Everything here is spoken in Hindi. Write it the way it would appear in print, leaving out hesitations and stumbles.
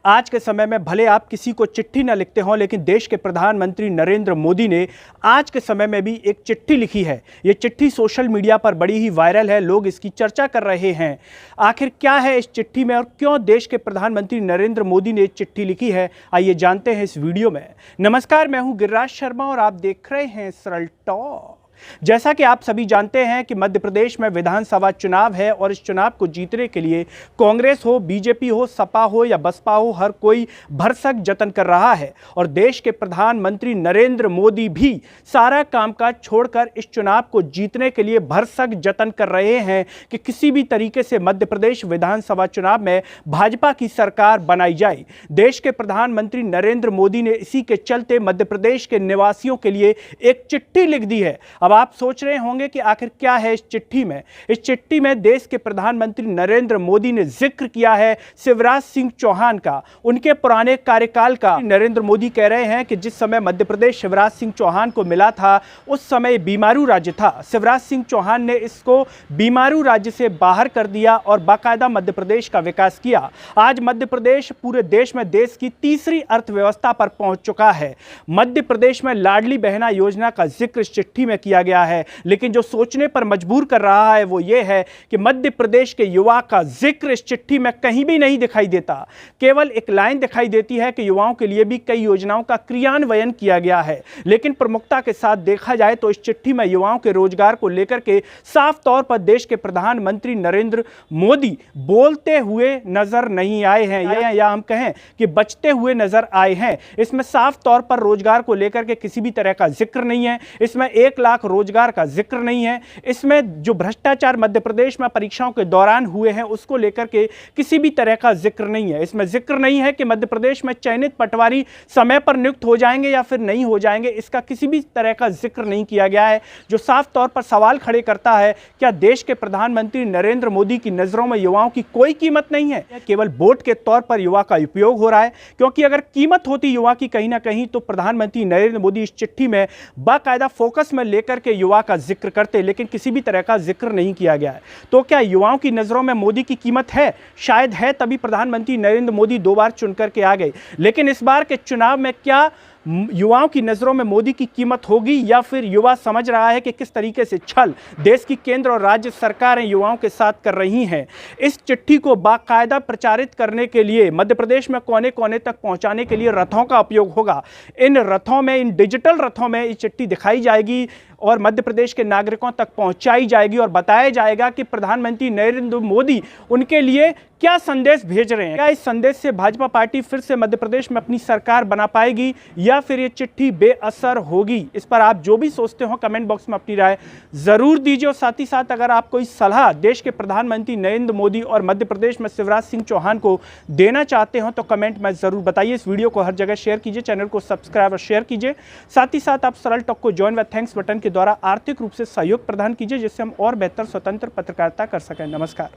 आज के समय में भले आप किसी को चिट्ठी न लिखते हों, लेकिन देश के प्रधानमंत्री नरेंद्र मोदी ने आज के समय में भी एक चिट्ठी लिखी है। ये चिट्ठी सोशल मीडिया पर बड़ी ही वायरल है, लोग इसकी चर्चा कर रहे हैं। आखिर क्या है इस चिट्ठी में और क्यों देश के प्रधानमंत्री नरेंद्र मोदी ने चिट्ठी लिखी है, आइए जानते हैं इस वीडियो में। नमस्कार, मैं हूं गिरिराज शर्मा और आप देख रहे हैं सरल टॉक। जैसा कि आप सभी जानते हैं कि मध्य प्रदेश में विधानसभा चुनाव है और इस चुनाव को जीतने के लिए कांग्रेस हो, बीजेपी हो, सपा हो या बसपा हो, हर कोई भरसक जतन कर रहा है। और देश के प्रधानमंत्री नरेंद्र मोदी भी सारा कामकाज छोड़कर इस चुनाव को जीतने के लिए भरसक जतन कर रहे हैं कि किसी भी तरीके से मध्य प्रदेश विधानसभा चुनाव में भाजपा की सरकार बनाई जाए। देश के प्रधानमंत्री नरेंद्र मोदी ने इसी के चलते मध्य प्रदेश के निवासियों के लिए एक चिट्ठी लिख दी है। अब आप सोच रहे होंगे कि आखिर क्या है इस चिट्ठी में। इस चिट्ठी में देश के प्रधानमंत्री नरेंद्र मोदी ने जिक्र किया है शिवराज सिंह चौहान का, उनके पुराने कार्यकाल का। नरेंद्र मोदी कह रहे हैं कि जिस समय मध्य प्रदेश शिवराज सिंह चौहान को मिला था उस समय बीमारू राज्य था। शिवराज सिंह चौहान ने इसको बीमारू राज्य से बाहर कर दिया और बाकायदा मध्य प्रदेश का विकास किया। आज मध्य प्रदेश पूरे देश में देश की तीसरी अर्थव्यवस्था पर पहुंच चुका है। मध्य प्रदेश में लाडली बहना योजना का जिक्र इस चिट्ठी में किया गया है, लेकिन जो सोचने पर मजबूर कर रहा है वो ये है कि मध्य प्रदेश के युवा का जिक्र इस चिट्ठी में कहीं भी नहीं दिखाई देता। केवल एक लाइन दिखाई देती है कि युवाओं के लिए भी कई योजनाओं का क्रियान्वयन किया गया है, लेकिन प्रमुखता के साथ देखा जाए तो इस चिट्ठी में युवाओं के रोजगार को लेकर के साफ तौर पर देश के प्रधानमंत्री नरेंद्र मोदी बोलते हुए नजर नहीं आए हैं, या हम कहें कि बचते हुए नजर आए हैं। इसमें साफ तौर पर रोजगार को लेकर के किसी भी तरह का जिक्र नहीं है, इसमें 1 लाख रोजगार का जिक्र नहीं है, इसमें जो भ्रष्टाचार मध्य प्रदेश में परीक्षाओं के दौरान हुए हैं उसको लेकर के किसी भी तरह का जिक्र नहीं है। इसमें जिक्र नहीं है कि मध्य प्रदेश में चयनित पटवारी समय पर नियुक्त हो जाएंगे या फिर नहीं हो जाएंगे, इसका किसी भी तरह का जिक्र नहीं किया गया है, जो साफ तौर पर सवाल खड़े करता है क्या देश के प्रधानमंत्री नरेंद्र मोदी की नजरों में युवाओं की कोई कीमत नहीं है? केवल वोट के तौर पर युवा का उपयोग हो रहा है, क्योंकि अगर कीमत होती युवा की कहीं ना कहीं तो प्रधानमंत्री नरेंद्र मोदी इस चिट्ठी में बाकायदा फोकस में लेकर के युवा का जिक्र करते, लेकिन किसी भी तरह का जिक्र नहीं किया गया है। तो क्या युवाओं की नजरों में मोदी की कीमत है? शायद है, तभी प्रधानमंत्री नरेंद्र मोदी 2 बार चुनकर के आ गए। लेकिन इस बार के चुनाव में क्या युवाओं की नजरों में मोदी की कीमत होगी, या फिर युवा समझ रहा है कि किस तरीके से छल देश की केंद्र और राज्य सरकारें युवाओं के साथ कर रही हैं? इस चिट्ठी को बाकायदा प्रचारित करने के लिए मध्य प्रदेश में कोने कोने तक पहुंचाने के लिए रथों का उपयोग होगा। इन रथों में, इन डिजिटल रथों में ये चिट्ठी दिखाई जाएगी और मध्य प्रदेश के नागरिकों तक पहुंचाई जाएगी और बताया जाएगा कि प्रधानमंत्री नरेंद्र मोदी उनके लिए क्या संदेश भेज रहे हैं। क्या इस संदेश से भाजपा पार्टी फिर से मध्य प्रदेश में अपनी सरकार बना पाएगी या फिर ये चिट्ठी बेअसर होगी? इस पर आप जो भी सोचते हो कमेंट बॉक्स में अपनी राय जरूर दीजिए। और साथ ही साथ अगर आप कोई सलाह देश के प्रधानमंत्री नरेंद्र मोदी और मध्य प्रदेश में शिवराज सिंह चौहान को देना चाहते हो तो कमेंट में जरूर बताइए। इस वीडियो को हर जगह शेयर कीजिए, चैनल को सब्सक्राइब और शेयर कीजिए। साथ ही साथ आप सरल टॉक को ज्वाइन व थैंक्स बटन के द्वारा आर्थिक रूप से सहयोग प्रदान कीजिए, जिससे हम और बेहतर स्वतंत्र पत्रकारिता कर सकें। नमस्कार।